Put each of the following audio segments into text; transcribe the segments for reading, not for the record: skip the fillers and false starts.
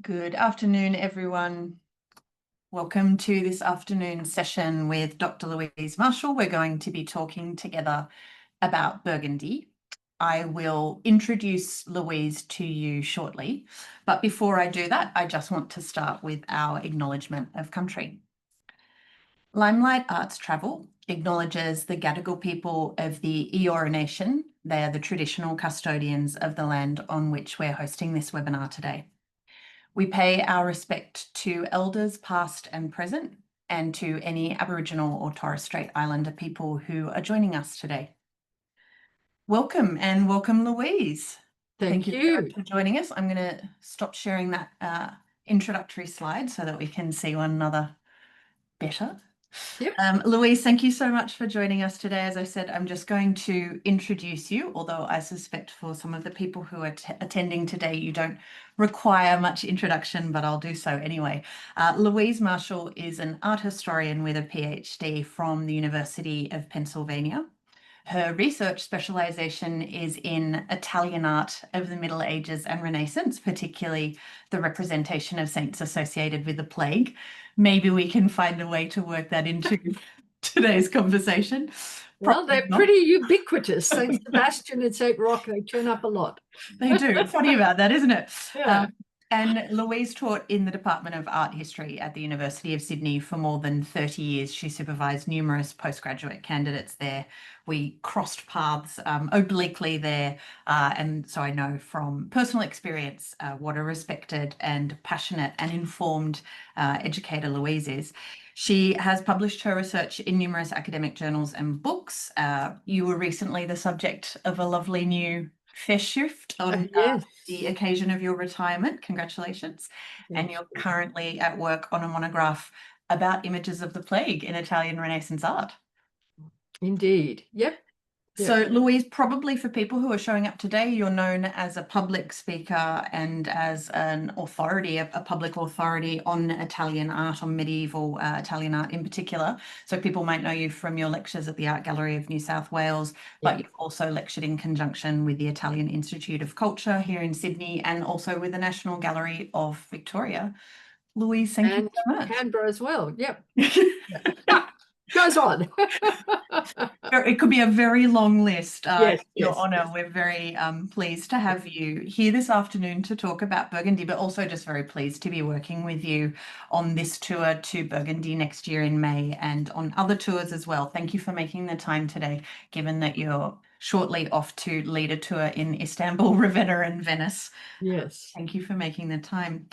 Good afternoon, everyone. Welcome to this afternoon session with Dr. Louise Marshall. We're going to be talking together about Burgundy. I will introduce Louise to you shortly, but before I do that, I just want to start with our acknowledgement of country. Limelight Arts Travel acknowledges the Gadigal people of the Eora Nation. They are the traditional custodians of the land on which we're hosting this webinar today. We pay our respect to elders past and present and to any Aboriginal or Torres Strait Islander people who are joining us today. Welcome and welcome, Louise. Thank you you for joining us. I'm going to stop sharing that introductory slide so that we can see one another better. Yep. Louise, thank you so much for joining us today. As I said, I'm just going to introduce you, although I suspect for some of the people who are attending today, you don't require much introduction, but I'll do so anyway. Louise Marshall is an art historian with a PhD from the University of Pennsylvania. Her research specialization is in Italian art of the Middle Ages and Renaissance, particularly the representation of saints associated with the plague. Maybe we can find a way to work that into today's conversation. Well, they're pretty ubiquitous. St. Sebastian and St. Roch, they turn up a lot. They do. Funny about that, isn't it? Yeah. And Louise taught in the Department of Art History at the University of Sydney for more than 30 years. She supervised numerous postgraduate candidates there. We crossed paths obliquely there. And so I know from personal experience what a respected and passionate and informed educator Louise is. She has published her research in numerous academic journals and books. You were recently the subject of a lovely new festschrift on the occasion of your retirement. Congratulations. Yes. And you're currently at work on a monograph about images of the plague in Italian Renaissance art. Indeed. Yep. So Louise, probably for people who are showing up today, you're known as a public speaker and as an authority, a public authority on Italian art, on medieval Italian art in particular. So people might know you from your lectures at the Art Gallery of New South Wales, but you've also lectured in conjunction with the Italian Institute of Culture here in Sydney and also with the National Gallery of Victoria. Louise, thank you so much. Canberra as well. Yep. Goes on. It could be a very long list. Your Honour, yes. We're very pleased to have you here this afternoon to talk about Burgundy, but also just very pleased to be working with you on this tour to Burgundy next year in May and on other tours as well. Thank you for making the time today, given that you're shortly off to lead a tour in Istanbul, Ravenna and Venice. Yes. Thank you for making the time.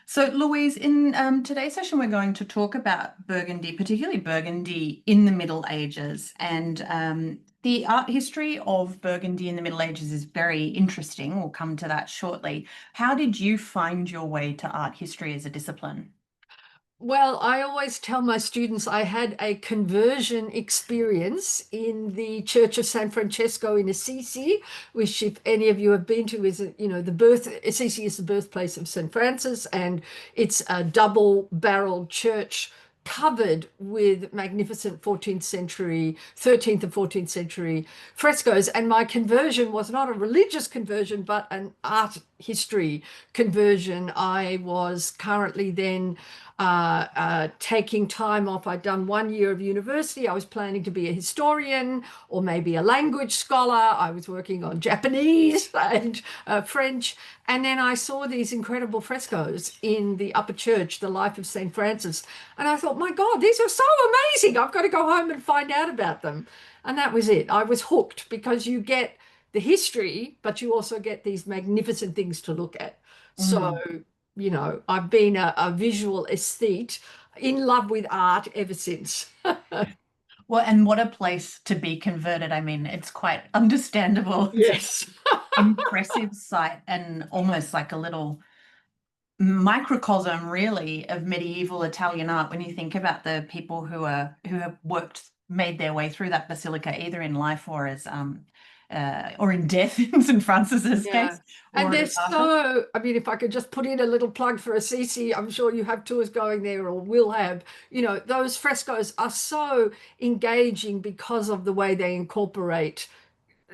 So Louise, in today's session, we're going to talk about Burgundy, particularly Burgundy in the Middle Ages. And the art history of Burgundy in the Middle Ages is very interesting. We'll come to that shortly. How did you find your way to art history as a discipline? Well, I always tell my students I had a conversion experience in the Church of San Francesco in Assisi, which, if any of you have been to, is, Assisi is the birthplace of St. Francis, and it's a double-barreled church covered with magnificent 13th and 14th century frescoes. And my conversion was not a religious conversion, but an art history conversion. I was currently then taking time off. I'd done 1 year of university. I was planning to be a historian or maybe a language scholar. I was working on Japanese and French. And then I saw these incredible frescoes in the upper church, the life of St. Francis. And I thought, my God, these are so amazing. I've got to go home and find out about them. And that was it. I was hooked, because you get the history, but you also get these magnificent things to look at. So, I've been a visual aesthete in love with art ever since. Well, and what a place to be converted. I mean, it's quite understandable. Yes. Impressive sight, and almost like a little microcosm, really, of medieval Italian art when you think about the people who have made their way through that basilica, either in life or as or in death in St. Francis's case. And they're so, I mean, if I could just put in a little plug for Assisi, I'm sure you have tours going there or will have, those frescoes are so engaging because of the way they incorporate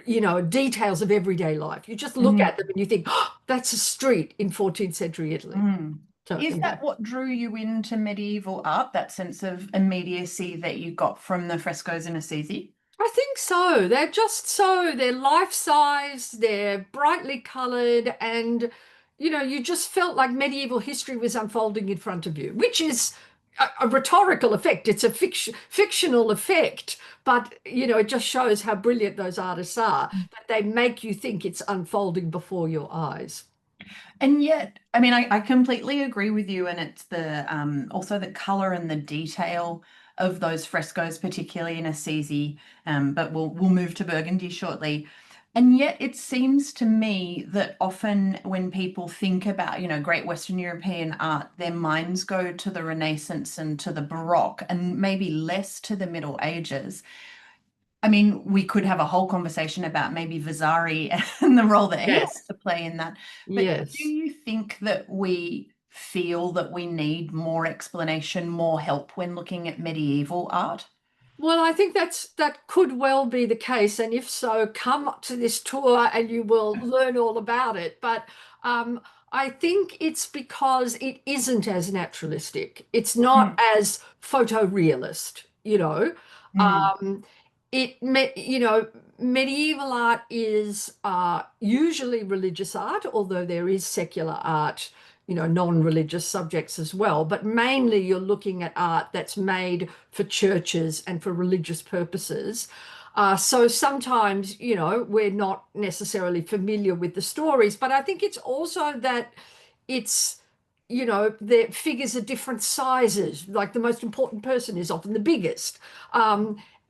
details of everyday life. You just look at them and you think, oh, that's a street in 14th century Italy. Mm. So Is anyway. that what drew you into medieval art, that sense of immediacy that you got from the frescoes in Assisi? I think so. They're life size, they're brightly colored, and you just felt like medieval history was unfolding in front of you, which is a rhetorical effect. It's a fictional effect, but it just shows how brilliant those artists are, that they make you think it's unfolding before your eyes. And yet, I mean, I completely agree with you, and it's the also the color and the detail of those frescoes, particularly in Assisi. But we'll move to Burgundy shortly. And yet, it seems to me that often when people think about, great Western European art, their minds go to the Renaissance and to the Baroque, and maybe less to the Middle Ages. I mean, we could have a whole conversation about maybe Vasari and the role that he has Yes. to play in that. But do Yes. you think that we feel that we need more explanation, more help when looking at medieval art? Well, I think that could well be the case, and if so, come to this tour and you will learn all about it. But um, I think it's because it isn't as naturalistic. It's not Mm, as photorealist, you know. mm, Um, medieval art is usually religious art, although there is secular art, non-religious subjects as well. But mainly you're looking at art that's made for churches and for religious purposes. So sometimes, we're not necessarily familiar with the stories, but I think it's also that it's, the figures are different sizes. Like the most important person is often the biggest.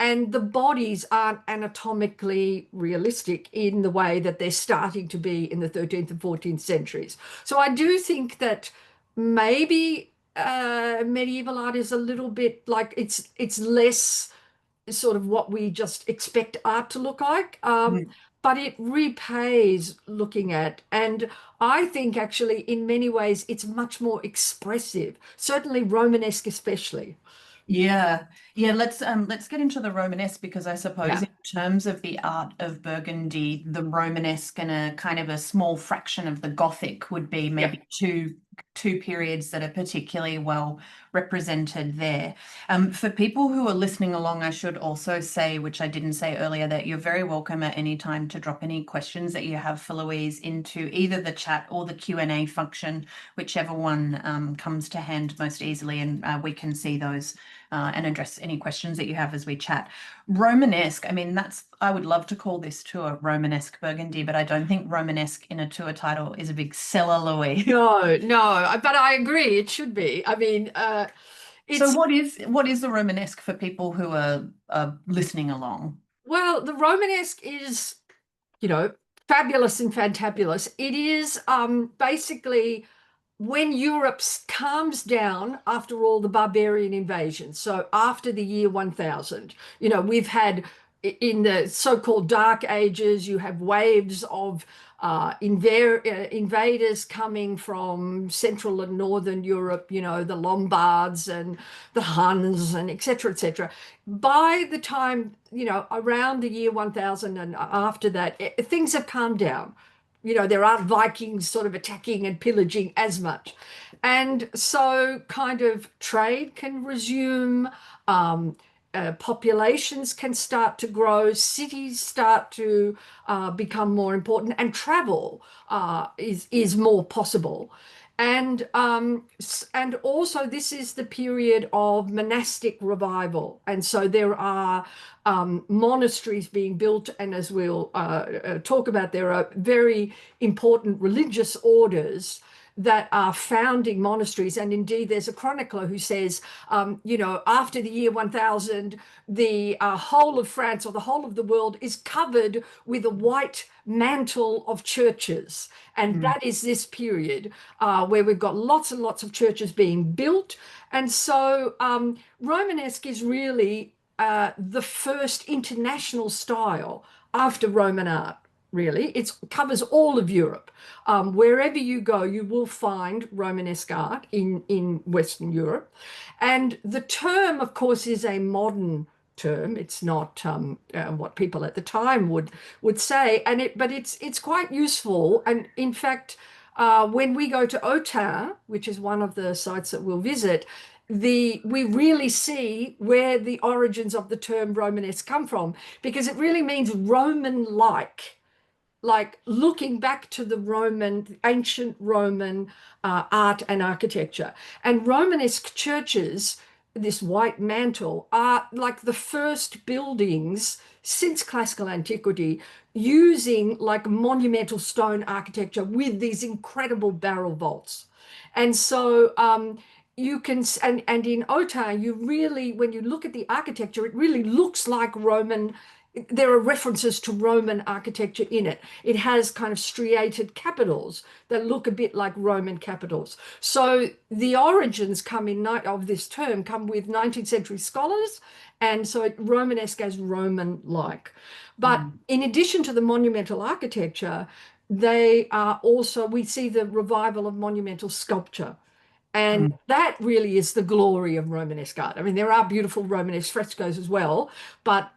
And the bodies aren't anatomically realistic in the way that they're starting to be in the 13th and 14th centuries. So I do think that maybe medieval art is a little bit like it's less sort of what we just expect art to look like. mm. But it repays looking at. And I think actually in many ways it's much more expressive, certainly Romanesque especially. Yeah, yeah. Let's get into the Romanesque because I suppose Yeah. in terms of the art of Burgundy, the Romanesque and a kind of a small fraction of the Gothic would be Yep. maybe two periods that are particularly well represented there. For people who are listening along, I should also say, which I didn't say earlier, that you're very welcome at any time to drop any questions that you have for Louise into either the chat or the Q&A function, whichever one comes to hand most easily, and we can see those and address any questions that you have as we chat. Romanesque, I mean, I would love to call this tour Romanesque Burgundy, but I don't think Romanesque in a tour title is a big seller, Louis. No, no, but I agree. It should be. I mean, So it's what is the Romanesque for people who are listening along? well, the Romanesque is, you know, fabulous and fantabulous. It is basically when Europe calms down after all the barbarian invasions. So after the year 1000, we've had in the so-called Dark Ages, you have waves of invaders coming from Central and Northern Europe, the Lombards and the Huns and etc., etc. By the time, around the year 1000 and after that, things have calmed down. There aren't Vikings sort of attacking and pillaging as much. And so kind of trade can resume, populations can start to grow, cities start to become more important, and travel is more possible. And also this is the period of monastic revival, and so there are monasteries being built, and as we'll talk about, there are very important religious orders that are founding monasteries. And indeed, there's a chronicler who says, after the year 1000, the whole of France or the whole of the world is covered with a white mantle of churches. And Mm, that is this period where we've got lots and lots of churches being built. And so Romanesque is really the first international style after Roman art. Really, it covers all of Europe. Wherever you go, you will find Romanesque art in Western Europe. And the term, of course, is a modern term. It's not what people at the time would say, but it's quite useful. And in fact, when we go to Autun, which is one of the sites that we'll visit, we really see where the origins of the term Romanesque come from, because it really means like looking back to the ancient Roman art and architecture. And Romanesque churches, this white mantle, are like the first buildings since classical antiquity using like monumental stone architecture with these incredible barrel vaults. And so you can, and in Autun, you really, when you look at the architecture, it really looks like Roman. There are references to Roman architecture in it. It has kind of striated capitals that look a bit like Roman capitals. So the origins of this term come with 19th century scholars, and so Romanesque as Roman-like. But in addition to the monumental architecture, we see the revival of monumental sculpture. And that really is the glory of Romanesque art. I mean, there are beautiful Romanesque frescoes as well, but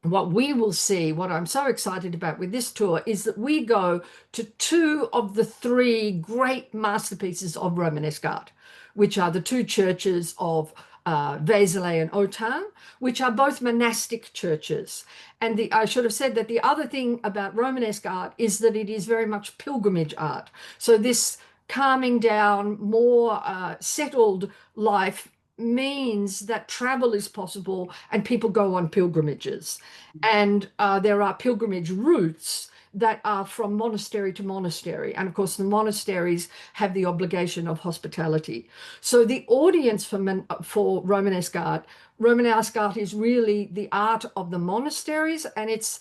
what we will see, what I'm so excited about with this tour, is that we go to two of the three great masterpieces of Romanesque art, which are the two churches of Vézelay and Autun, which are both monastic churches. And I should have said that the other thing about Romanesque art is that it is very much pilgrimage art. So this calming down, more settled life means that travel is possible and people go on pilgrimages. And there are pilgrimage routes that are from monastery to monastery. And of course, the monasteries have the obligation of hospitality. So the audience for Romanesque art is really the art of the monasteries, and it's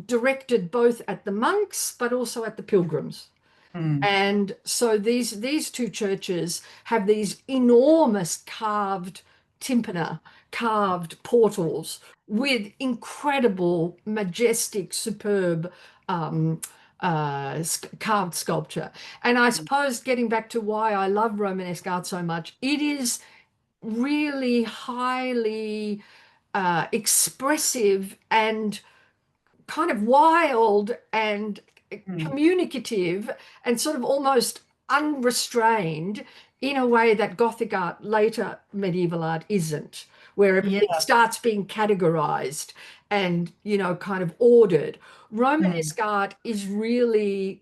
directed both at the monks, but also at the pilgrims. And so these two churches have these enormous carved tympana, carved portals with incredible, majestic, superb carved sculpture. And I suppose, getting back to why I love Romanesque art so much, it is really highly expressive and kind of wild and communicative and sort of almost unrestrained in a way that Gothic art, later medieval art, isn't, where everything starts being categorized and, kind of ordered. Romanesque art is really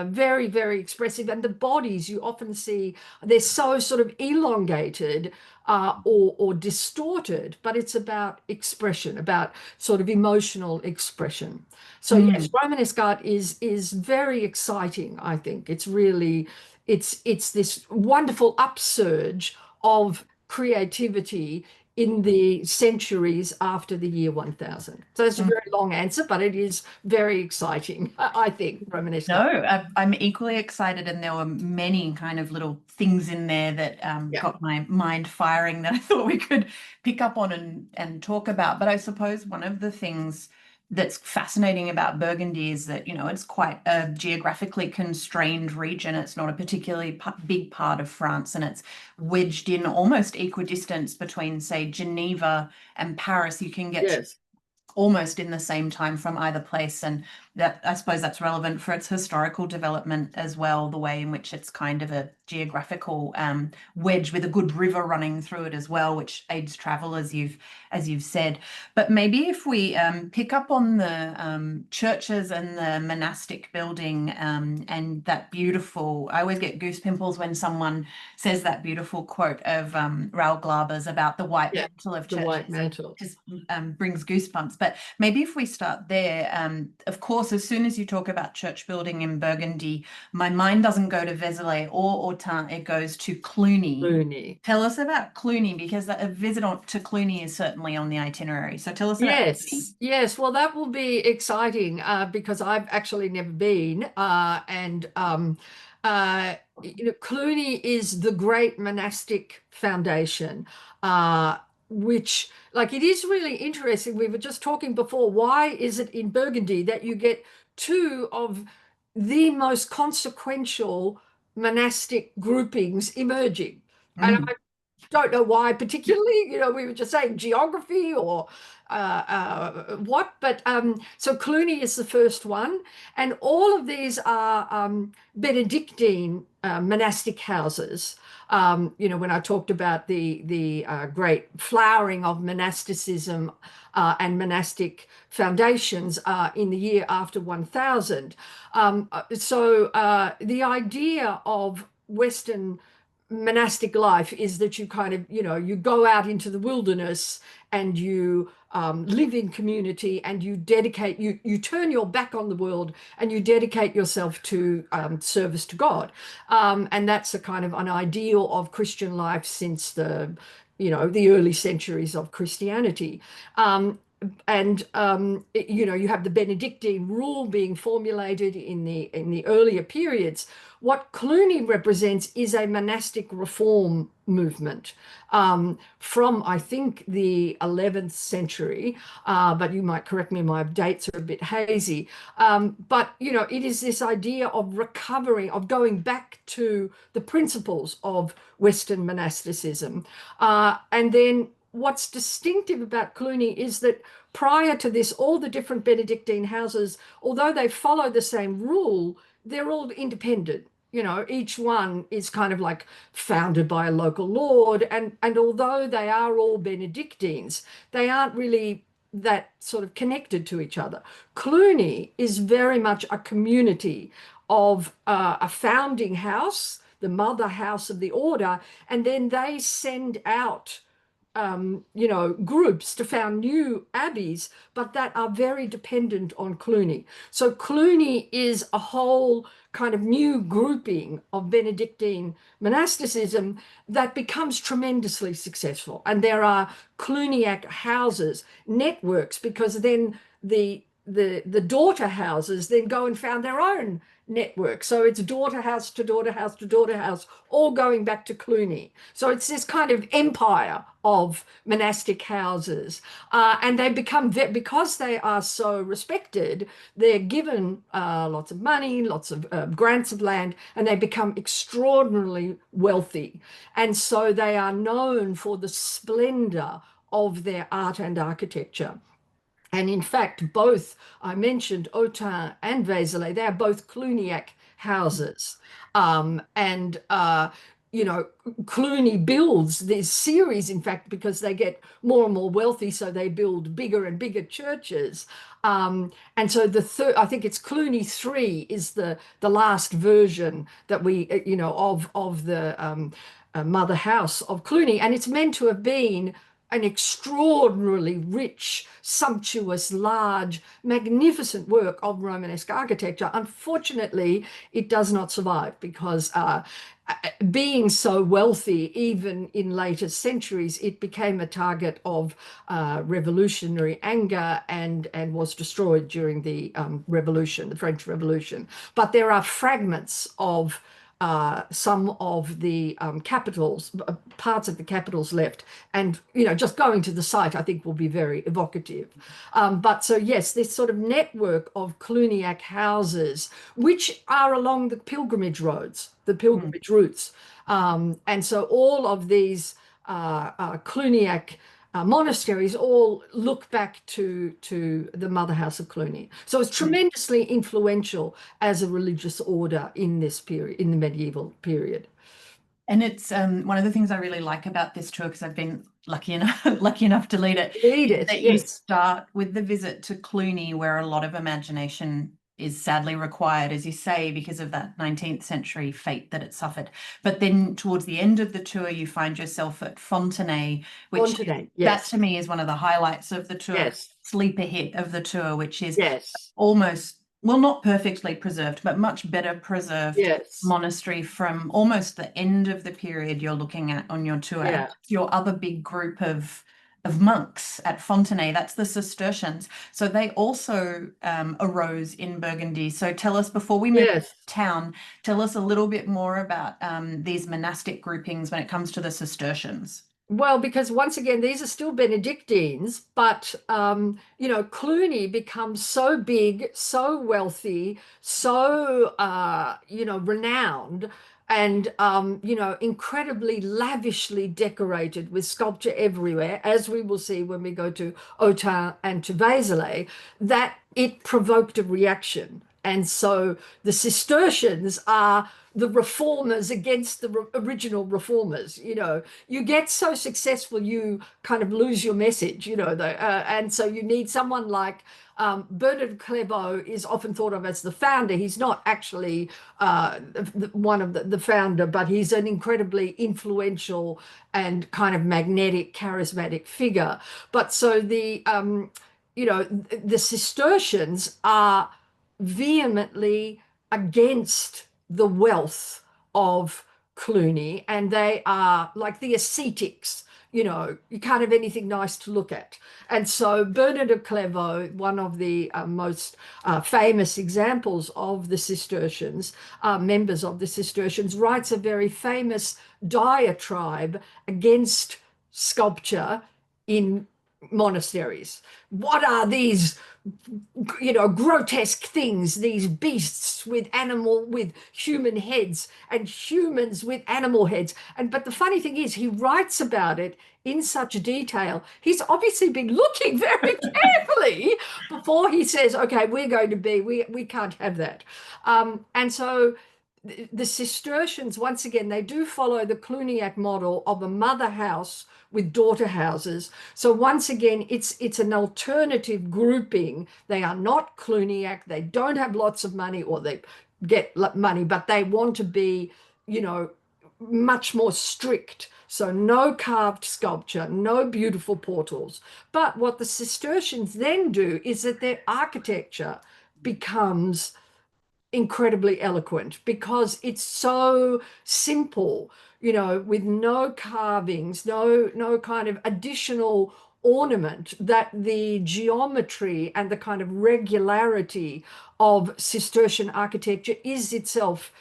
very, very expressive, and the bodies you often see, they're so sort of elongated or distorted, but it's about expression, about sort of emotional expression. So yes, Romanesque art is very exciting. I think it's really it's this wonderful upsurge of creativity in the centuries after the year 1000. So it's a very long answer, but it is very exciting, I think, Romanesque. No, I'm equally excited, and there were many kind of little things in there that got my mind firing that I thought we could pick up on and talk about. But I suppose one of the things that's fascinating about Burgundy is that, it's quite a geographically constrained region. It's not a particularly big part of France, and it's wedged in almost equidistance between, say, Geneva and Paris. You can get to almost in the same time from either place, and that, I suppose, that's relevant for its historical development as well, the way in which it's kind of a geographical wedge with a good river running through it as well, which aids travel, as you've said. But maybe if we pick up on the churches and the monastic building and that beautiful, I always get goose pimples when someone says that beautiful quote of Raoul Glaber's about the white mantle of churches. The white mantle. Just brings goosebumps. But maybe if we start there, of course, as soon as you talk about church building in Burgundy, my mind doesn't go to Vézelay or Autun, it goes to Cluny. Tell us about Cluny, because a visit to Cluny is certainly on the itinerary. So tell us about Cluny. Yes. Well, that will be exciting because I've actually never been. Cluny is the great monastic foundation, which, like, it is really interesting. We were just talking before, why is it in Burgundy that you get two of the most consequential monastic groupings emerging? And Don't know why particularly, we were just saying geography or what, but so Cluny is the first one, and all of these are Benedictine monastic houses. When I talked about the great flowering of monasticism and monastic foundations in the year after 1000. The idea of Western monastic life is that you kind of, you go out into the wilderness and you live in community, and you dedicate, you turn your back on the world and you dedicate yourself to service to God. And that's a kind of an ideal of Christian life since the early centuries of Christianity. You have the Benedictine rule being formulated in the earlier periods. What Cluny represents is a monastic reform movement from, I think, the 11th century, but you might correct me, my dates are a bit hazy. It is this idea of recovering, of going back to the principles of Western monasticism. And then what's distinctive about Cluny is that prior to this, all the different Benedictine houses, although they follow the same rule, they're all independent. Each one is kind of like founded by a local lord. And although they are all Benedictines, they aren't really that sort of connected to each other. Cluny is very much a community of a founding house, the mother house of the order, and then they send out groups to found new abbeys, but that are very dependent on Cluny. So Cluny is a whole kind of new grouping of Benedictine monasticism that becomes tremendously successful. And there are Cluniac houses, networks, because then the daughter houses then go and found their own network. So it's daughter house to daughter house to daughter house, all going back to Cluny. So it's this kind of empire of monastic houses. And they become, because they are so respected, they're given lots of money, lots of grants of land, and they become extraordinarily wealthy. And so they are known for the splendor of their art and architecture. And in fact, both, I mentioned Autun and Vézelay, they are both Cluniac houses. Cluny builds this series, in fact, because they get more and more wealthy, so they build bigger and bigger churches. And so the third, I think it's Cluny 3 is the last version that we, of the mother house of Cluny. And it's meant to have been an extraordinarily rich, sumptuous, large, magnificent work of Romanesque architecture. Unfortunately, it does not survive because being so wealthy, even in later centuries, it became a target of revolutionary anger and was destroyed during the Revolution, the French Revolution. But there are fragments of some of the capitals, parts of the capitals left. And, just going to the site, I think will be very evocative. But so, yes, this sort of network of Cluniac houses, which are along the pilgrimage roads, the pilgrimage routes. And so all of these Cluniac monasteries all look back to the mother house of Cluny. So it's tremendously influential as a religious order in this period, in the medieval period. And it's one of the things I really like about this tour, because I've been lucky enough to lead it, that you start with the visit to Cluny, where a lot of imagination is sadly required, as you say, because of that 19th century fate that it suffered. But then towards the end of the tour, you find yourself at Fontenay, which that to me is one of the highlights of the tour, sleeper hit of the tour, which is almost, well, not perfectly preserved, but much better preserved monastery from almost the end of the period you're looking at on your tour. And your other big group of monks at Fontenay, that's the Cistercians. So they also arose in Burgundy. So tell us, before we move to town, tell us a little bit more about these monastic groupings when it comes to the Cistercians. Well, because once again, these are still Benedictines, but, Cluny becomes so big, so wealthy, so, renowned. and you know, incredibly lavishly decorated with sculpture everywhere, as we will see when we go to Autun and to Vézelay, that it provoked a reaction. And so the Cistercians are the reformers against the original reformers. You know, you get so successful, you kind of lose your message, you know, and so you need someone like Bernard Clairvaux is often thought of as the founder. He's not actually one of the founder, but he's an incredibly influential and kind of magnetic, charismatic figure. But so you know, the Cistercians are vehemently against the wealth of Cluny, and they are like the ascetics. You know, you can't have anything nice to look at. And so Bernard of Clairvaux, one of the most famous examples of the Cistercians, members of the Cistercians, writes a very famous diatribe against sculpture in monasteries. What are these, you know, grotesque things, these beasts with human heads and humans with animal heads? But the funny thing is, he writes about it in such detail. He's obviously been looking very carefully before he says, okay, we can't have that. And so the Cistercians, once again, they do follow the Cluniac model of a mother house with daughter houses. So once again, it's an alternative grouping. They are not Cluniac. They don't have lots of money, or they get money, but they want to be, you know, much more strict. So no carved sculpture, no beautiful portals. But what the Cistercians then do is that their architecture becomes incredibly eloquent because it's so simple, you know, with no carvings, no kind of additional ornament, that the geometry and the kind of regularity of Cistercian architecture is itself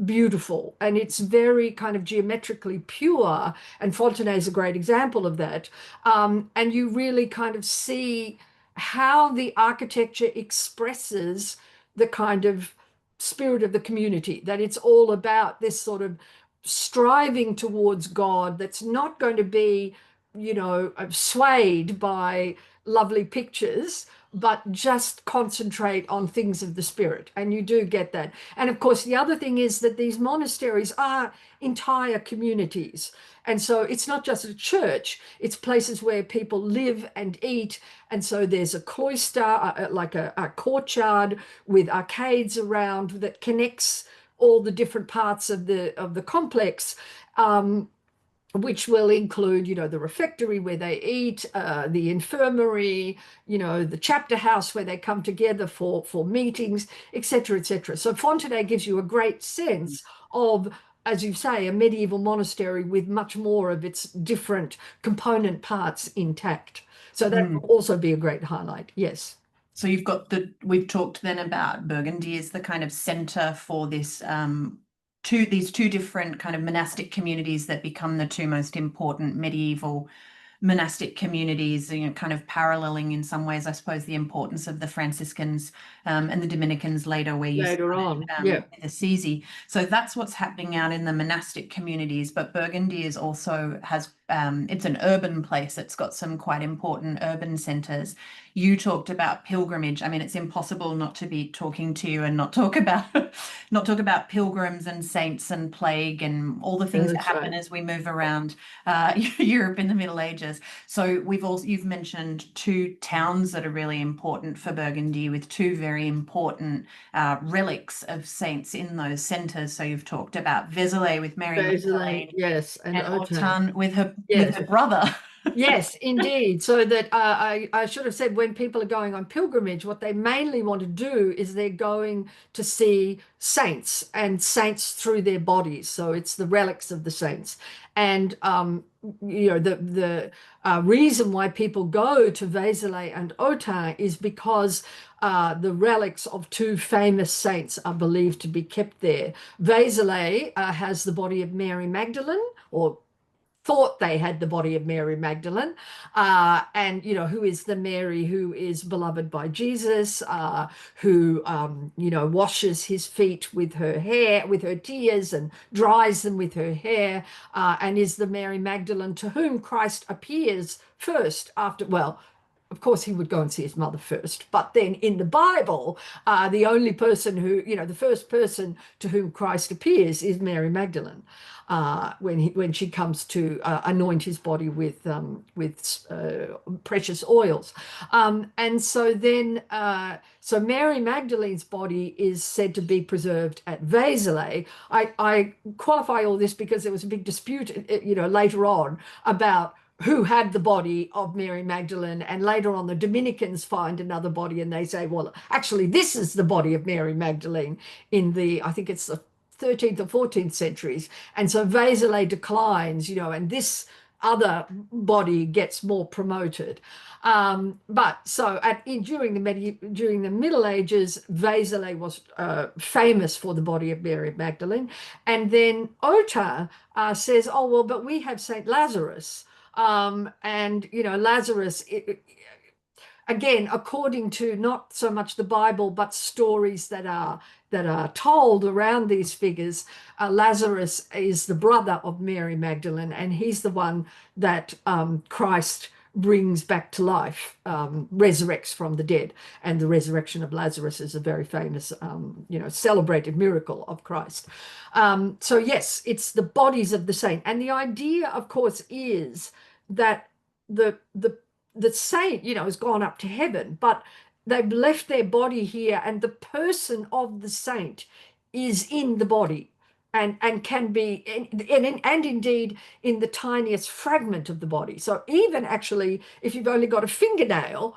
beautiful, and it's very kind of geometrically pure, and Fontenay is a great example of that. And you really kind of see how the architecture expresses the kind of spirit of the community, that it's all about this sort of striving towards God that's not going to be, you know, swayed by lovely pictures, but just concentrate on things of the spirit. And you do get that. And of course, the other thing is that these monasteries are entire communities. And so it's not just a church, it's places where people live and eat. And so there's a cloister, like a courtyard with arcades around that connects all the different parts of the complex. Which will include, you know, the refectory where they eat, the infirmary, you know, the chapter house where they come together for meetings, etc., etc. So Fontenay gives you a great sense of, as you say, a medieval monastery with much more of its different component parts intact. So that will also be a great highlight. Yes. So we've talked then about Burgundy as the kind of center for this these two different kind of monastic communities that become the two most important medieval monastic communities, you know, kind of paralleling in some ways, I suppose, the importance of the Franciscans and the Dominicans later, where you later on, yeah, the Assisi. So that's what's happening out in the monastic communities. But Burgundy is also has it's an urban place. It's got some quite important urban centers. You talked about pilgrimage. I mean, it's impossible not to be talking to you and not talk about pilgrims and saints and plague and all the things that happen as we move around Europe in the Middle Ages. So you've mentioned two towns that are really important for Burgundy, with two very important relics of saints in those centers. So you've talked about Vézelay with Mary Magdalene, yes, and Autun with her brother. Yes, indeed. So that I should have said, when people are going on pilgrimage, what they mainly want to do is they're going to see saints, and saints through their bodies. So it's the relics of the saints. And you know, the reason why people go to Vézelay and Autun is because the relics of two famous saints are believed to be kept there. Vézelay has the body of Mary Magdalene, or thought they had the body of Mary Magdalene, and who is the Mary who is beloved by Jesus, who washes his feet with her hair, with her tears, and dries them with her hair, and is the Mary Magdalene to whom Christ appears first after, well, of course, he would go and see his mother first. But then in the Bible, the only person who, the first person to whom Christ appears is Mary Magdalene, when she comes to anoint his body with precious oils. And so then, so Mary Magdalene's body is said to be preserved at Vézelay. I qualify all this because there was a big dispute, later on about who had the body of Mary Magdalene, and later on the Dominicans find another body and they say, well, actually this is the body of Mary Magdalene in I think it's the 13th or 14th centuries, and so Vézelay declines, and this other body gets more promoted. But so during the Middle Ages, Vézelay was famous for the body of Mary Magdalene, and then Autun says, oh well, but we have Saint Lazarus. And Lazarus, again, according to not so much the Bible but stories that are told around these figures, Lazarus is the brother of Mary Magdalene, and he's the one that Christ brings back to life, resurrects from the dead. And the resurrection of Lazarus is a very famous, celebrated miracle of Christ. So yes, it's the bodies of the saint. And the idea, of course, is that the saint, has gone up to heaven, but they've left their body here, and the person of the saint is in the body. And can be, and indeed in the tiniest fragment of the body. So even actually, if you've only got a fingernail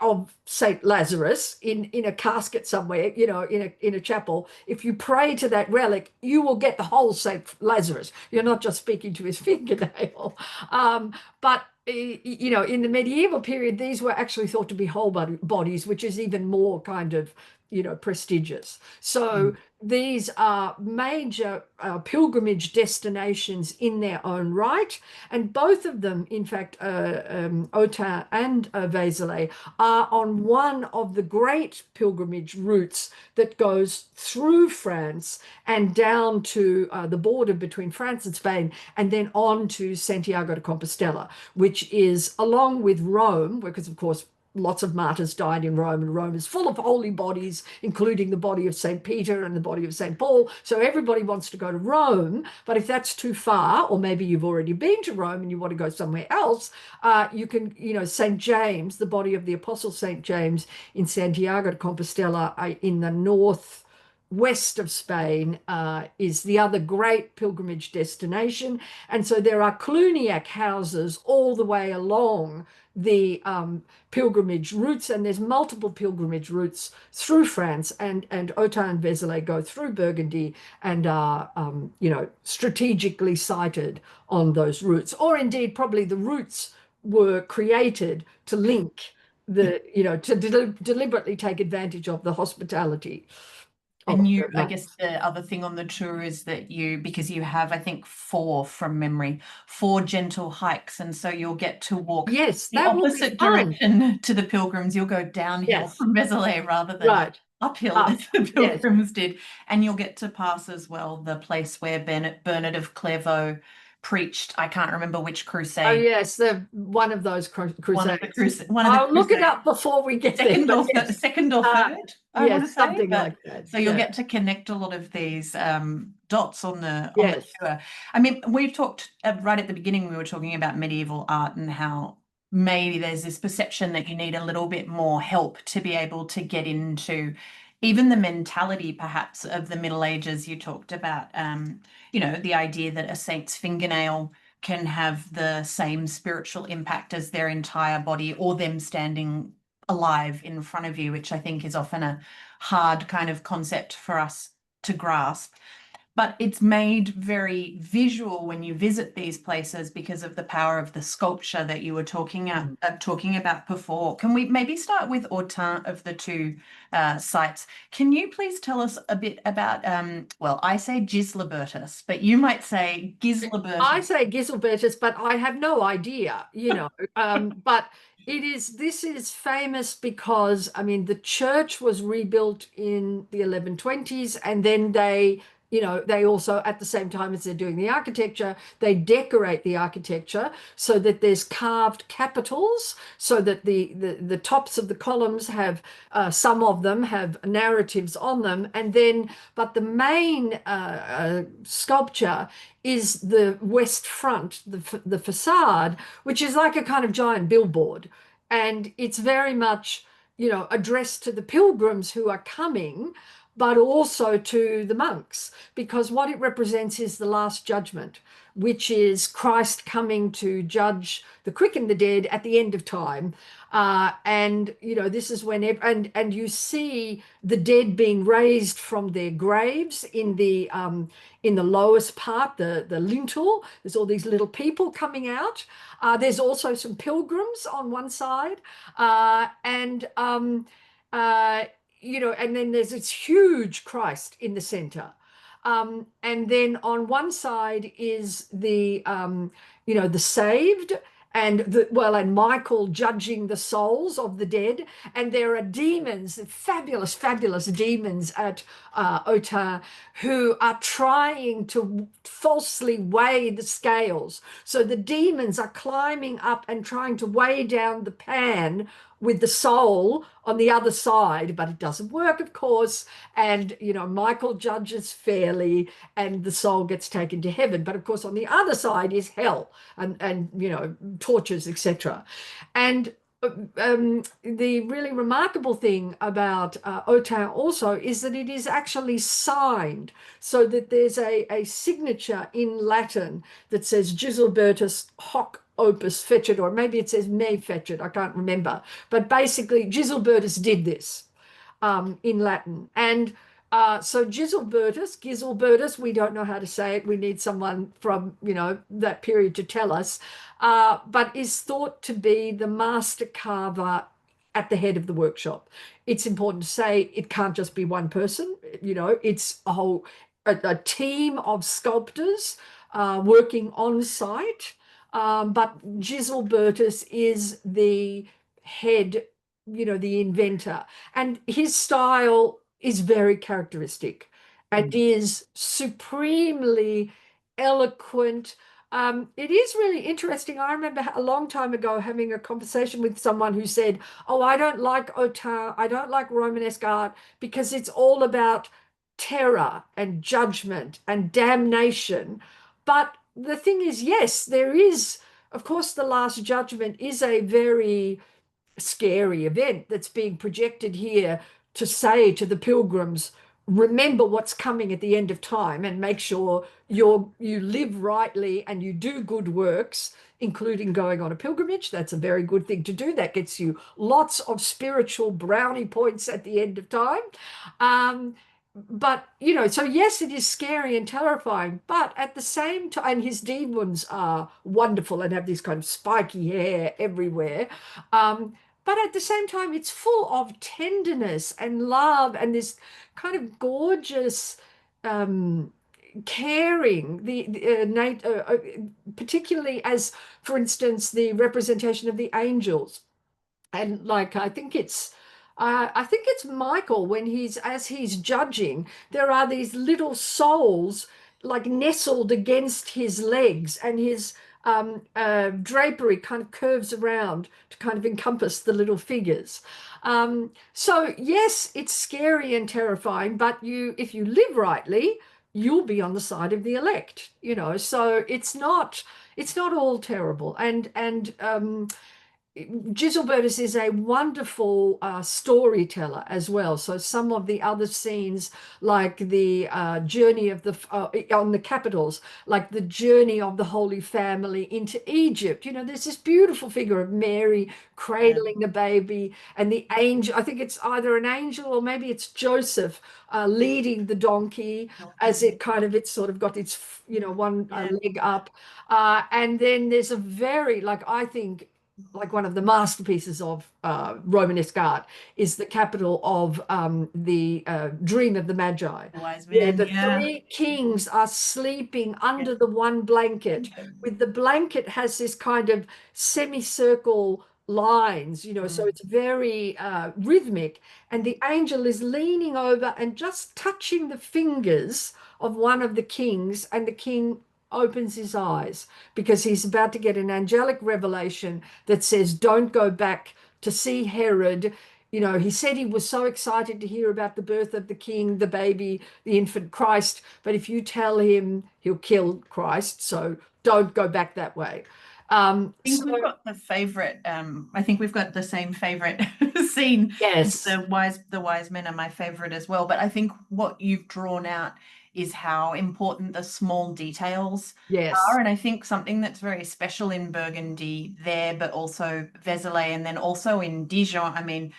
of Saint Lazarus in a casket somewhere, in a chapel, if you pray to that relic, you will get the whole Saint Lazarus. You're not just speaking to his fingernail. But in the medieval period, these were actually thought to be whole bodies, which is even more kind of prestigious. So these are major pilgrimage destinations in their own right, and both of them, in fact, Autun and Vézelay, are on one of the great pilgrimage routes that goes through France and down to the border between France and Spain, and then on to Santiago de Compostela, which is along with Rome, because of course lots of martyrs died in Rome, and Rome is full of holy bodies, including the body of St. Peter and the body of St. Paul. So everybody wants to go to Rome, but if that's too far, or maybe you've already been to Rome and you want to go somewhere else, you can, St. James, the body of the Apostle St. James in Santiago de Compostela, in the northwest of Spain, is the other great pilgrimage destination. And so there are Cluniac houses all the way along the pilgrimage routes, and there's multiple pilgrimage routes through France, and Autun and Vézelay go through Burgundy and are strategically sited on those routes, or indeed probably the routes were created to link to deliberately take advantage of the hospitality. And I guess the other thing on the tour is that because you have, I think, 4 from memory, 4 gentle hikes. And so you'll get to walk the opposite direction to the pilgrims. You'll go downhill from Vézelay rather than uphill as the pilgrims did. And you'll get to pass as well the place where Bernard of Clairvaux preached. I can't remember which crusade. Oh yes, one of those crusades. I'll look it up before we get second there. Second or third. Yes, something like that. So you'll get to connect a lot of these dots on the tour. I mean, we've talked right at the beginning. We were talking about medieval art and how maybe there's this perception that you need a little bit more help to be able to get into even the mentality, perhaps, of the Middle Ages. You talked about, the idea that a saint's fingernail can have the same spiritual impact as their entire body, or them standing alive in front of you, which I think is often a hard kind of concept for us to grasp. but it's made very visual when you visit these places because of the power of the sculpture that you were talking about before. Can we maybe start with Autun of the two sites? Can you please tell us a bit about, well, I say Gislebertus, but you might say Gislebertus. I say Giselbertus, but I have no idea, but this is famous because, I mean, the church was rebuilt in the 1120s, and then they also, at the same time as they're doing the architecture, they decorate the architecture so that there's carved capitals, so that the tops of the columns have, some of them have narratives on them, but the main sculpture is the west front, the facade, which is like a kind of giant billboard. And it's very much, addressed to the pilgrims who are coming, but also to the monks, because what it represents is the Last Judgment, which is Christ coming to judge the quick and the dead at the end of time. This is when, and you see the dead being raised from their graves in the lowest part, the lintel. There's all these little people coming out. There's also some pilgrims on one side, and then there's this huge Christ in the center. And then on one side is the saved, and Michael judging the souls of the dead. And there are demons, fabulous, fabulous demons at Autun, who are trying to falsely weigh the scales. So the demons are climbing up and trying to weigh down the pan with the soul on the other side, but it doesn't work, of course. And, Michael judges fairly and the soul gets taken to heaven. But of course, on the other side is hell and tortures, etc. And the really remarkable thing about Autun also is that it is actually signed, so that there's a signature in Latin that says Gislebertus hoc opus fecit, or maybe it says me fecit, I can't remember. But basically, Gislebertus did this in Latin. And so Gislebertus, we don't know how to say it. We need someone from, that period to tell us, but is thought to be the master carver at the head of the workshop. It's important to say it can't just be one person, it's a team of sculptors working on site. But Gislebertus is the head, the inventor, and his style is very characteristic and is supremely eloquent. It is really interesting. I remember a long time ago having a conversation with someone who said, "Oh, I don't like Autun, I don't like Romanesque art because it's all about terror and judgment and damnation." But the thing is, yes, there is, of course, the Last Judgment is a very scary event that's being projected here to say to the pilgrims, remember what's coming at the end of time and make sure you live rightly and you do good works, including going on a pilgrimage. That's a very good thing to do. That gets you lots of spiritual brownie points at the end of time. But so yes, it is scary and terrifying, but at the same time, and his demons are wonderful and have this kind of spiky hair everywhere. But at the same time, it's full of tenderness and love and this kind of gorgeous caring, particularly as, for instance, the representation of the angels. And like I think it's Michael, when as he's judging, there are these little souls like nestled against his legs, and his drapery kind of curves around to kind of encompass the little figures. So yes, it's scary and terrifying, but if you live rightly, you'll be on the side of the elect, So it's not all terrible. And Giselbertus is a wonderful storyteller as well. So some of the other scenes, like the journey of the on the capitals, like the journey of the Holy Family into Egypt. You know, there's this beautiful figure of Mary Yeah. cradling the baby, and the angel. I think it's either an angel or maybe it's Joseph leading the donkey as it kind of it's sort of got its one Yeah. leg up, and then there's a very like I think like one of the masterpieces of Romanesque art is the capital of the Dream of the Magi, The wise where man. the Yeah. three kings are sleeping Yeah. under the one blanket. With the blanket has this kind of semicircle lines, so it's very rhythmic. And the angel is leaning over and just touching the fingers of one of the kings, and the king opens his eyes because he's about to get an angelic revelation that says, don't go back to see Herod. He said he was so excited to hear about the birth of the king, the baby, the infant Christ, but if you tell him, he'll kill Christ. So don't go back that way. I think we've got the favorite. I think we've got the same favorite scene. Yes, The wise men are my favorite as well. But I think what you've drawn out is how important the small details are. yes, And I think something that's very special in Burgundy there, but also Vézelay, and then also in Dijon. I mean,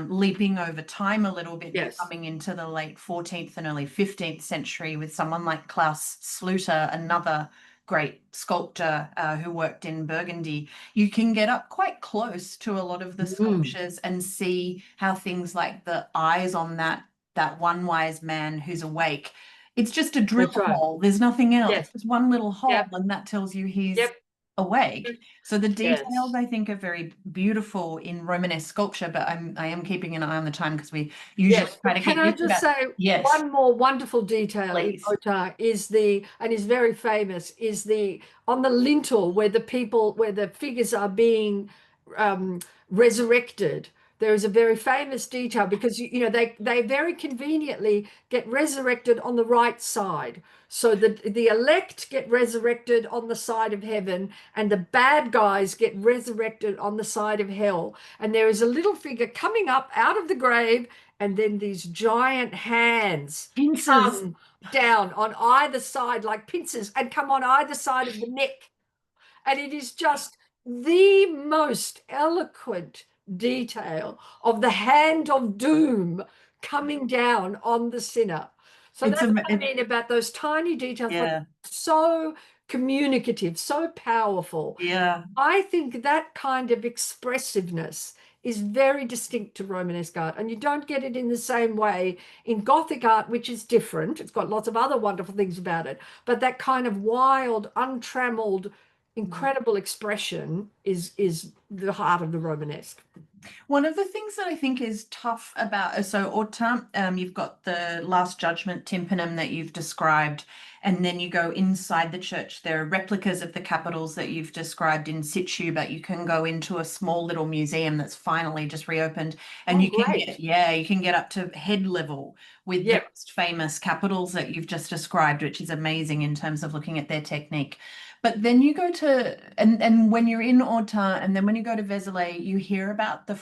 leaping over time a little bit, but yes. coming into the late 14th and early 15th century with someone like Klaus Sluter, another great sculptor who worked in Burgundy, you can get up quite close to a lot of the Mm, sculptures and see how things like the eyes on that one wise man who's awake, it's just a drill that's right. hole. There's nothing else. Yes. There's one little hole, Yep. and that tells you he's Yep. awake. So the details Yes. I think are very beautiful in Romanesque sculpture, but I am keeping an eye on the time because we usually Yes, try but to can get I you to just about, say yes, one more wonderful detail in please. Otard and is very famous, is the on the lintel where the figures are being um, resurrected. There is a very famous detail because they very conveniently get resurrected on the right side. So the elect get resurrected on the side of heaven, and the bad guys get resurrected on the side of hell. And there is a little figure coming up out of the grave, and then these giant hands Pincers. come down on either side like pincers and come on either side of the neck. And it is just the most eloquent detail of the hand of doom coming down on the sinner. So It's that's a, what I mean about those tiny details, but yeah, so communicative, so powerful. yeah. I think that kind of expressiveness is very distinct to Romanesque art, and you don't get it in the same way in Gothic art, which is different. It's got lots of other wonderful things about it, but that kind of wild, untrammeled, incredible expression is the heart of the Romanesque. One of the things that I think is tough about, so Autant, you've got the Last Judgment tympanum that you've described, and then you go inside the church. There are replicas of the capitals that you've described in situ, but you can go into a small little museum that's finally just reopened, and Oh, you can get, great. yeah, you can get up to head level with the Yep. most famous capitals that you've just described, which is amazing in terms of looking at their technique. But then you go to and when you're in Autun and then when you go to Vézelay, you hear about the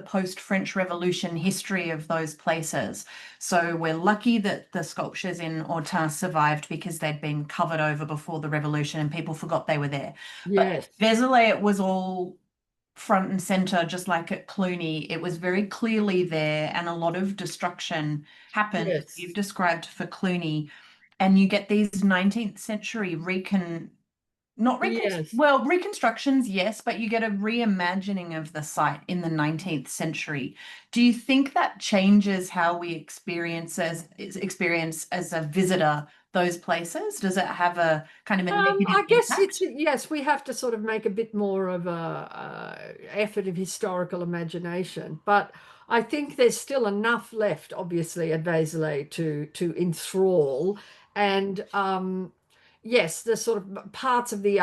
post-French Revolution history of those places. So we're lucky that the sculptures in Autun survived because they'd been covered over before the revolution and people forgot they were there. But Yes. Vézelay, it was all front and center, just like at Cluny. It was very clearly there, and a lot of destruction happened, as you've Yes. described for Cluny. And you get these 19th century not Yes. well, reconstructions, yes, but you get a reimagining of the site in the 19th century. Do you think that changes how we experience as a visitor those places? Does it have a kind of a negative I guess it's impact? yes, we have to sort of make a bit more of a effort of historical imagination, but I think there's still enough left, obviously, at Vézelay to enthrall, and yes, the sort of parts of the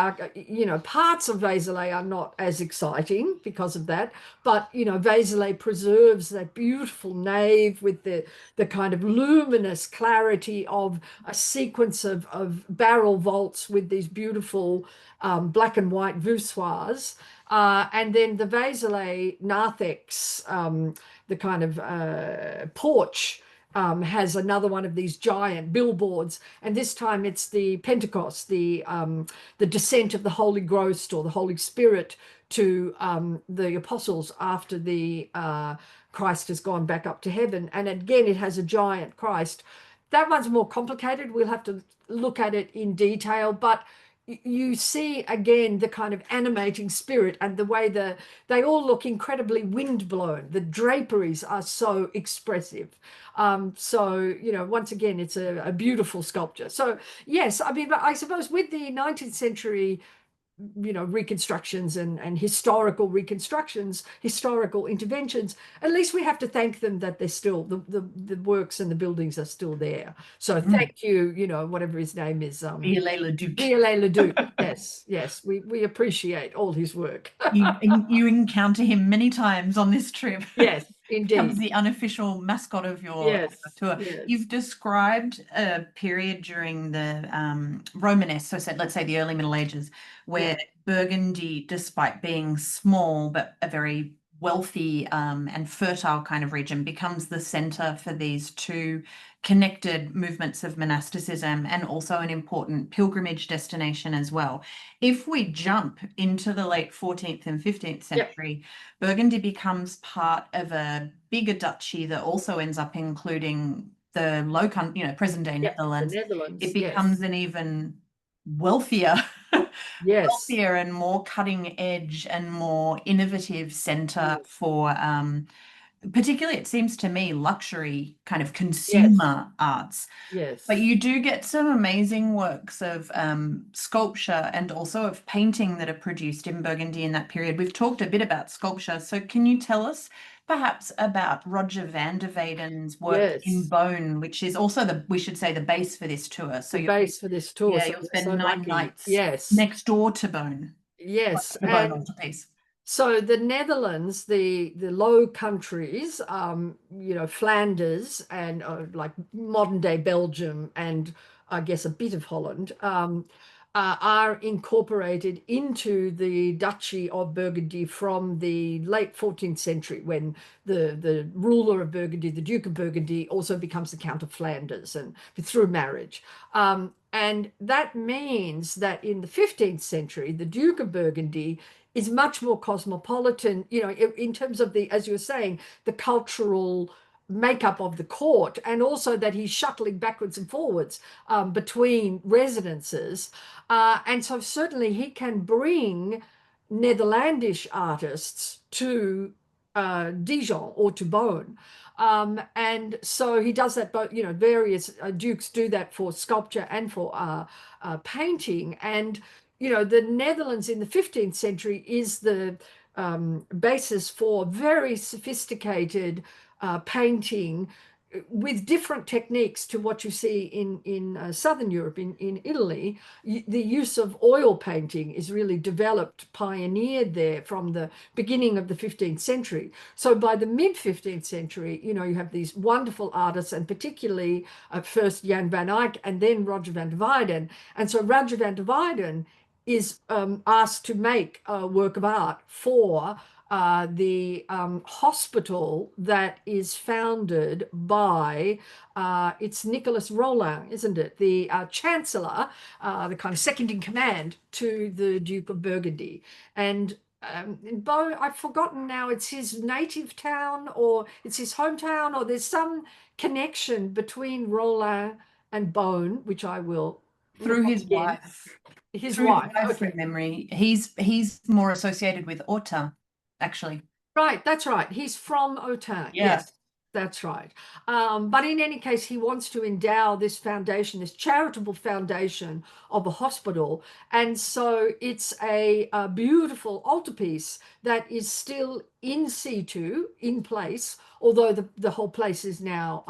parts of Vézelay are not as exciting because of that. But, Vézelay preserves that beautiful nave with the kind of luminous clarity of a sequence of barrel vaults with these beautiful black and white voussoirs. And then the Vézelay narthex, the kind of porch, has another one of these giant billboards, and this time it's the Pentecost, the descent of the Holy Ghost or the Holy Spirit to the apostles after the Christ has gone back up to heaven. And again, it has a giant Christ. That one's more complicated. We'll have to look at it in detail, but you see again the kind of animating spirit and the way they all look incredibly windblown. The draperies are so expressive. So, once again, it's a beautiful sculpture. So, yes, I mean, but I suppose with the 19th century, reconstructions and historical reconstructions, historical interventions, at least we have to thank them that they're still, the works and the buildings are still there. So thank you, whatever his name is. Viollet-le-Duc. Viollet-le-Duc. Yes, we appreciate all his work. You encounter him many times on this trip. Yes, Becomes indeed. the unofficial mascot of your tour. Yes. You've described a period during the Romanesque, so let's say the early Middle Ages, where Burgundy, despite being small but a very wealthy and fertile kind of region, becomes the center for these two connected movements of monasticism and also an important pilgrimage destination as well. If we jump into the late 14th and 15th century, Burgundy becomes part of a bigger duchy that also ends up including the Low Country, present-day Netherlands. The Netherlands. It becomes an even wealthier, wealthier and more cutting edge and more innovative center for particularly, it seems to me, luxury kind of consumer arts. Yes. But you do get some amazing works of sculpture and also of painting that are produced in Burgundy in that period. We've talked a bit about sculpture. So can you tell us perhaps about Roger van der Weyden's work in bone, which is also we should say, the base for this tour. So the base for this tour. Yeah, you'll spend 9 nights next door to Bone. Yes. The Bone altarpiece. So the Netherlands, the Low Countries, Flanders and like modern day Belgium and I guess a bit of Holland, are incorporated into the Duchy of Burgundy from the late 14th century, when the ruler of Burgundy, the Duke of Burgundy, also becomes the Count of Flanders and through marriage. And that means that in the 15th century, the Duke of Burgundy is much more cosmopolitan, in terms of as you were saying, the cultural makeup of the court, and also that he's shuttling backwards and forwards between residences. And so certainly he can bring Netherlandish artists to Dijon or to Beaune. And so he does that both, various dukes do that for sculpture and for painting. And the Netherlands in the 15th century is the basis for very sophisticated painting with different techniques to what you see in Southern Europe, in Italy. The use of oil painting is really developed, pioneered there from the beginning of the 15th century. So by the mid-15th century, you have these wonderful artists, and particularly first Jan van Eyck and then Roger van der Weyden. And so Roger van der Weyden is asked to make a work of art for the hospital that is founded by, it's Nicholas Rollin, isn't it? The Chancellor, the kind of second in command to the Duke of Burgundy. And Beaune, I've forgotten now, it's his native town or it's his hometown, or there's some connection between Rollin and Beaune, which I will... Through his wife. His wife, from memory. He's more associated with Autun, actually. Right, that's right. He's from Autun. Yeah. Yes, That's right. But in any case, he wants to endow this foundation, this charitable foundation of a hospital. And so it's a beautiful altarpiece that is still in situ, in place, although the whole place is now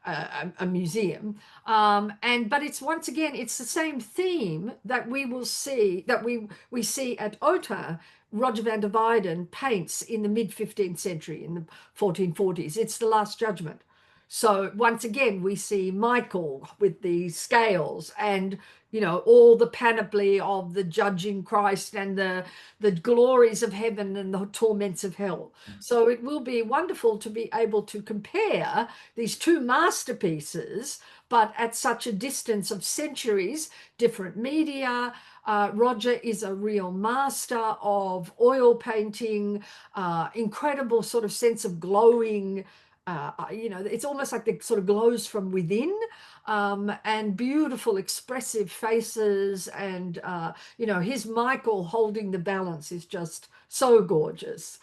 a museum. But it's once again, it's the same theme that we will see, that we see at Autun. Roger van der Weyden paints in the mid-15th century, in the 1440s. It's the Last Judgment. So once again, we see Michael with the scales and, you know, all the panoply of the judging Christ and the glories of heaven and the torments of hell. So it will be wonderful to be able to compare these two masterpieces, but at such a distance of centuries, different media. Roger is a real master of oil painting, incredible sort of sense of glowing. You know, it's almost like it sort of glows from within, and beautiful expressive faces. And, you know, his Michael holding the balance is just so gorgeous.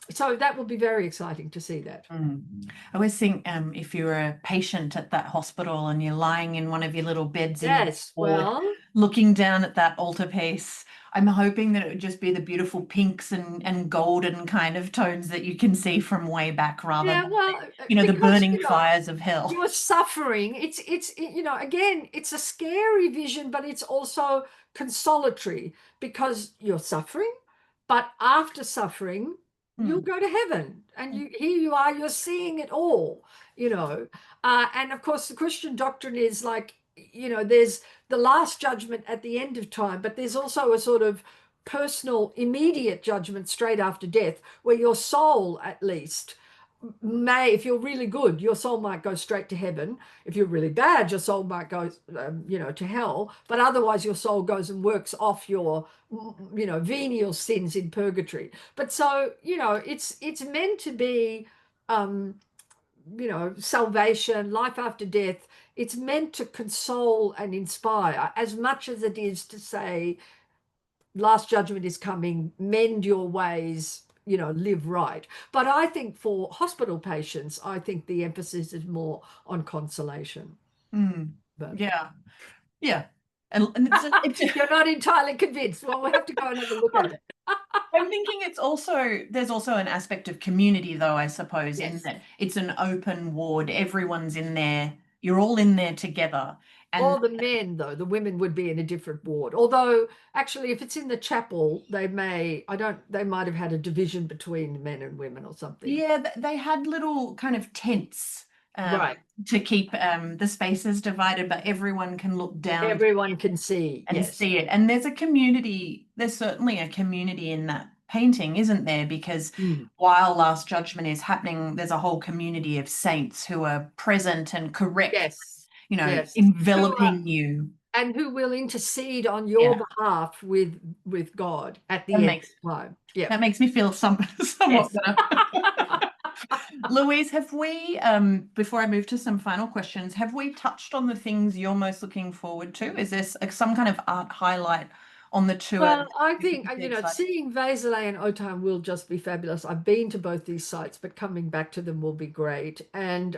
So that will be very exciting to see that. I always think if you're a patient at that hospital and you're lying in one of your little beds in your ward, Well, looking down at that altarpiece, I'm hoping that it would just be the beautiful pinks and golden kind of tones that you can see from way back, rather yeah, than, well, you know, the because, burning you know, fires of hell. you're suffering. You know, again, it's a scary vision, but it's also consolatory because you're suffering, but after suffering, you'll go to heaven, and here you are, you're seeing it all, you know. And of course, the Christian doctrine is like, you know, there's the last judgment at the end of time, but there's also a sort of personal, immediate judgment straight after death, where your soul, at least, may, if you're really good, your soul might go straight to heaven. If you're really bad, your soul might go, you know, to hell. But otherwise, your soul goes and works off your, you know, venial sins in purgatory. But so, you know, it's meant to be, you know, salvation, life after death. It's meant to console and inspire as much as it is to say, Last Judgment is coming, mend your ways, you know, live right. But I think for hospital patients, I think the emphasis is more on consolation. But Yeah, yeah. And you're not entirely convinced. Well, we'll have to go and have a look at it. I'm thinking there's also an aspect of community, though, I suppose, in Yes. that it's an open ward. Everyone's in there. You're all in there together. All And the men, though, the women would be in a different ward. Although, actually, if it's in the chapel, they might have had a division between men and women or something. yeah, they had little kind of tents Right. to keep the spaces divided, but everyone can look down Everyone can see. and Yes. see it. And there's a community, there's certainly a community in that painting, isn't there? Because while Last Judgment is happening, there's a whole community of saints who are present and correct, Yes. you know, Yes. enveloping you. And who will intercede on your behalf with God at the end of time. Yeah. That makes me feel somewhat Yes. better. Louise, have we, before I move to some final questions, have we touched on the things you're most looking forward to? Is there some kind of art highlight on the tour? Well, I think, you know, seeing Vézelay and Autun will just be fabulous. I've been to both these sites, but coming back to them will be great. And,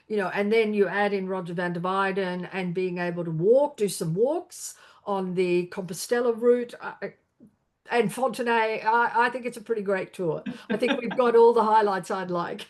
you know, and then you add in Roger van der Weyden and being able to do some walks on the Compostela route. And Fontenay, I think it's a pretty great tour. I think we've got all the highlights I'd like.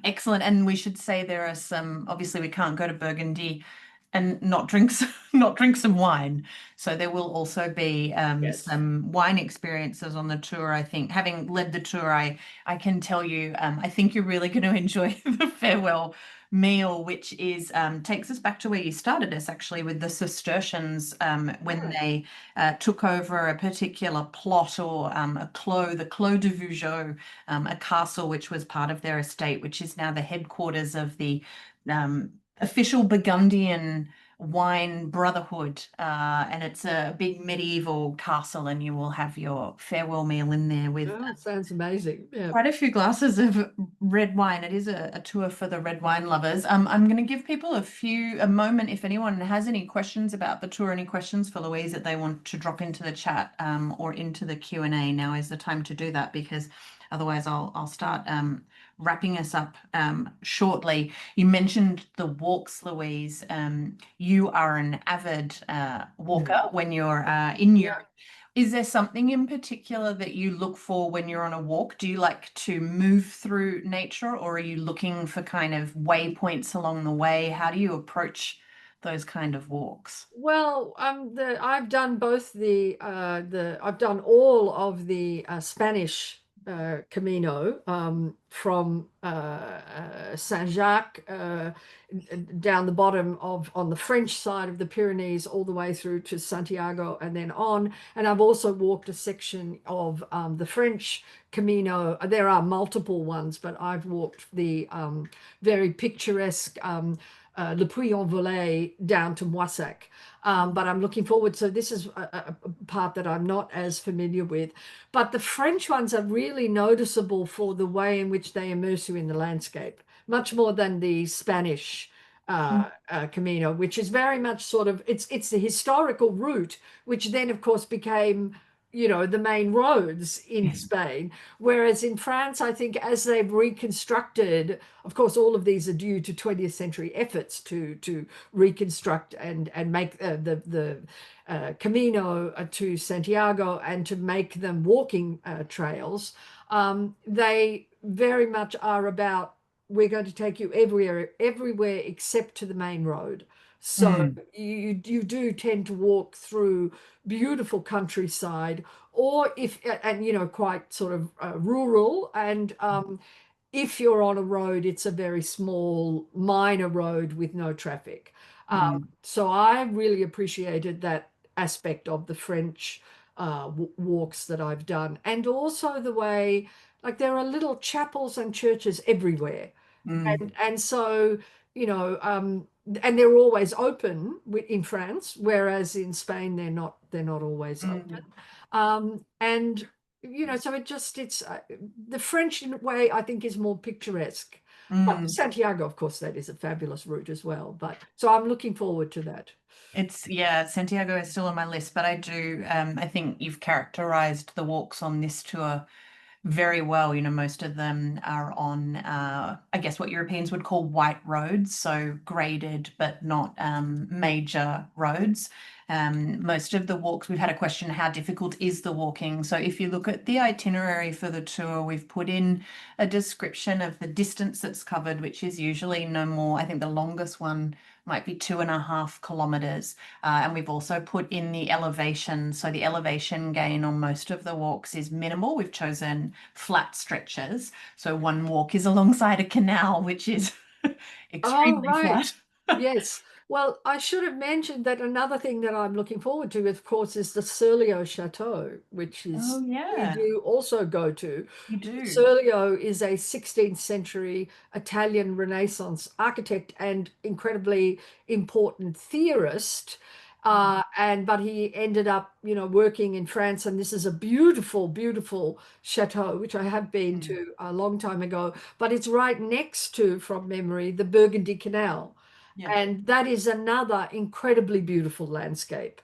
Excellent. And we should say there are some, obviously we can't go to Burgundy and not drink some wine. So there will also be some wine experiences on the tour. I think, having led the tour, I can tell you, I think you're really going to enjoy the farewell meal, which is takes us back to where you started us, actually, with the Cistercians when they took over a particular plot, or the Clos de Vougeot, a castle which was part of their estate, which is now the headquarters of the official Burgundian wine brotherhood, and it's a big medieval castle, and you will have your farewell meal in there with sounds amazing. Yeah. quite a few glasses of red wine. It is a tour for the red wine lovers. I'm going to give people a moment, if anyone has any questions about the tour, any questions for Louise that they want to drop into the chat or into the Q&A. Now is the time to do that, because otherwise I'll start wrapping us up shortly. You mentioned the walks, Louise. You are an avid walker when you're in Yeah. Europe. Is there something in particular that you look for when you're on a walk? Do you like to move through nature, or are you looking for kind of waypoints along the way? How do you approach those kind of walks? Well, I've done both I've done all of the Spanish Camino from Saint-Jacques down the bottom of on the French side of the Pyrenees all the way through to Santiago and then on. And I've also walked a section of the French Camino. There are multiple ones, but I've walked the very picturesque Le Puy-en-Velay down to Moissac. But I'm looking forward. So this is a part that I'm not as familiar with. But the French ones are really noticeable for the way in which they immerse you in the landscape, much more than the Spanish Camino, which is very much sort of it's the historical route, which then of course became the main roads in Spain. Whereas in France, I think as they've reconstructed, of course, all of these are due to 20th century efforts to reconstruct and make the Camino to Santiago and to make them walking trails. They very much are about we're going to take you everywhere except to the main road. So Mm, you do tend to walk through beautiful countryside, or if and quite sort of rural. And if you're on a road, it's a very small, minor road with no traffic. mm, So I really appreciated that aspect of the French walks that I've done, and also the way, like, there are little chapels and churches everywhere, mm, and so and they're always open in France, whereas in Spain they're not always open. mm, And so it's the French way, I think, is more picturesque. But mm. Santiago, of course, that is a fabulous route as well. But so I'm looking forward to that. Yeah, Santiago is still on my list, but I think you've characterized the walks on this tour very well. Most of them are on, I guess, what Europeans would call white roads, so graded but not major roads. Most of the walks, we've had a question, how difficult is the walking? So if you look at the itinerary for the tour, we've put in a description of the distance that's covered, which is usually no more, I think the longest one might be 2.5 kilometers. And we've also put in the elevation. So the elevation gain on most of the walks is minimal. We've chosen flat stretches. So one walk is alongside a canal, which is Oh, extremely right. flat. Yes. Well, I should have mentioned that another thing that I'm looking forward to, of course, is the Serlio Chateau, which Oh, is we yeah, do also go to. you do. Serlio is a 16th century Italian Renaissance architect and incredibly important theorist. But he ended up, working in France, and this is a beautiful, beautiful chateau, which I have been Mm, to a long time ago. But it's right next to, from memory, the Burgundy Canal. yeah. And that is another incredibly beautiful landscape,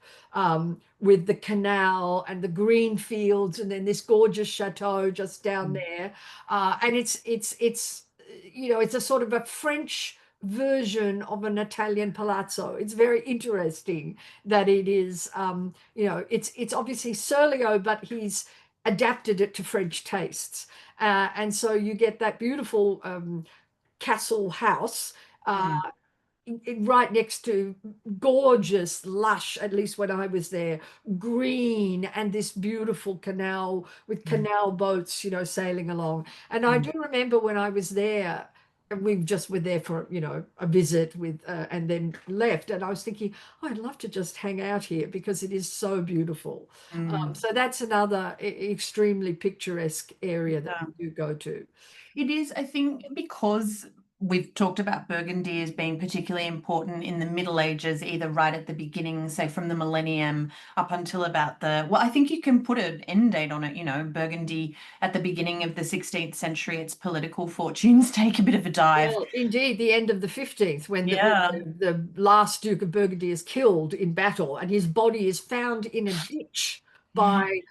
with the canal and the green fields, and then this gorgeous chateau just down Mm, there. And it's a sort of a French version of an Italian palazzo. It's very interesting that it is, it's obviously Serlio, but he's adapted it to French tastes. And so you get that beautiful castle house. Uh, mm, right next to gorgeous, lush, at least when I was there, green, and this beautiful canal with mm, canal boats, sailing along. And I mm, do remember when I was there, and we just were there for, a visit with, and then left. And I was thinking, oh, I'd love to just hang out here because it is so beautiful. mm. So that's another extremely picturesque area that Yeah. we do go to. It is, I think, because we've talked about Burgundy as being particularly important in the Middle Ages, either right at the beginning, say from the millennium up until about well, I think you can put an end date on it, Burgundy at the beginning of the 16th century, its political fortunes take a bit of a dive. Well, indeed, the end of the 15th, when Yeah. the last Duke of Burgundy is killed in battle, and his body is found in a ditch Yeah. by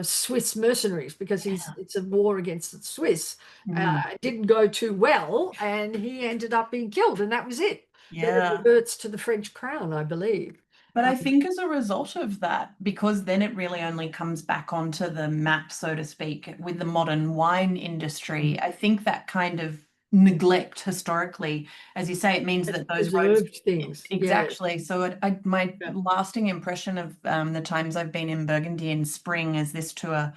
Swiss mercenaries, because it's a war against the Swiss. Mm. Didn't go too well, and he ended up being killed, and that was it. Then it Yeah. reverts to the French crown, I believe. But I Um, think as a result of that, because then it really only comes back onto the map, so to speak, with the modern wine industry, I think that kind of neglect historically, as you say, it means it's that those roads preserved things. Yeah, exactly. So my yeah, lasting impression of the times I've been in Burgundy in spring, as this tour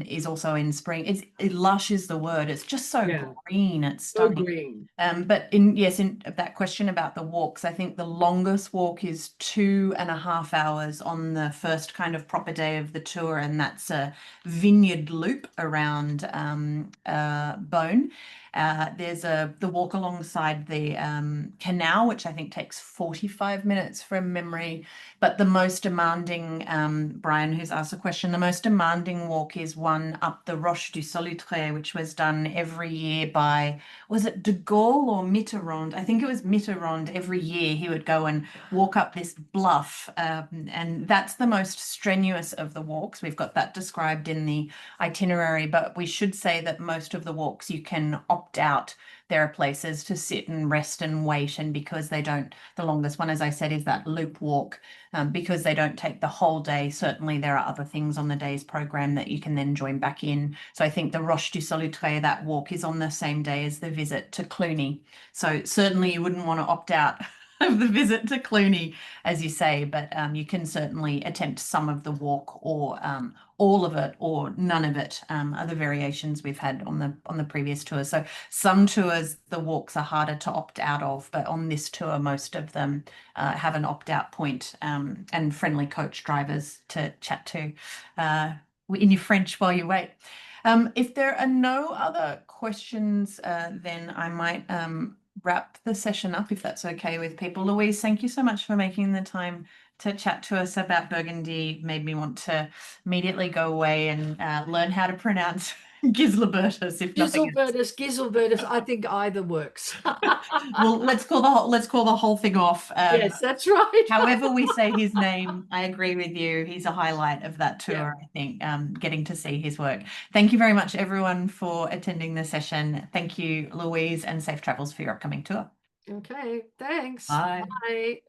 is also in spring, lush is the word. It's just so yeah. green, it's So stunning. green. But in that question about the walks, I think the longest walk is 2.5 hours on the first kind of proper day of the tour, and that's a vineyard loop around Beaune. There's the walk alongside the canal, which I think takes 45 minutes from memory. But the most demanding, Brian, who's asked a question, the most demanding walk is one up the Roche du Solutré, which was done every year by, was it de Gaulle or Mitterrand? I think it was Mitterrand. Every year he would go and walk up this bluff. And that's the most strenuous of the walks. We've got that described in the itinerary, but we should say that most of the walks you can opt out. There are places to sit and rest and wait, and because they don't, the longest one, as I said, is that loop walk. Because they don't take the whole day, certainly there are other things on the day's program that you can then join back in. So I think the Roche du Solutré, that walk is on the same day as the visit to Cluny. So certainly you wouldn't want to opt out of the visit to Cluny, as you say, but you can certainly attempt some of the walk, or all of it, or none of it, are the variations we've had on the previous tour. So some tours, the walks are harder to opt out of, but on this tour, most of them have an opt-out point, and friendly coach drivers to chat to in your French while you wait. If there are no other questions, then I might wrap the session up, if that's okay with people. Louise, thank you so much for making the time to chat to us about Burgundy. Made me want to immediately go away and learn how to pronounce Gislebertus, if nothing else. Giselbertus. I think either works. Well, let's call the whole thing off. Yes, that's right. However we say his name, I agree with you. He's a highlight of that Yeah. tour, I think, getting to see his work. Thank you very much, everyone, for attending the session. Thank you, Louise, and safe travels for your upcoming tour. Okay, thanks. Bye. Bye.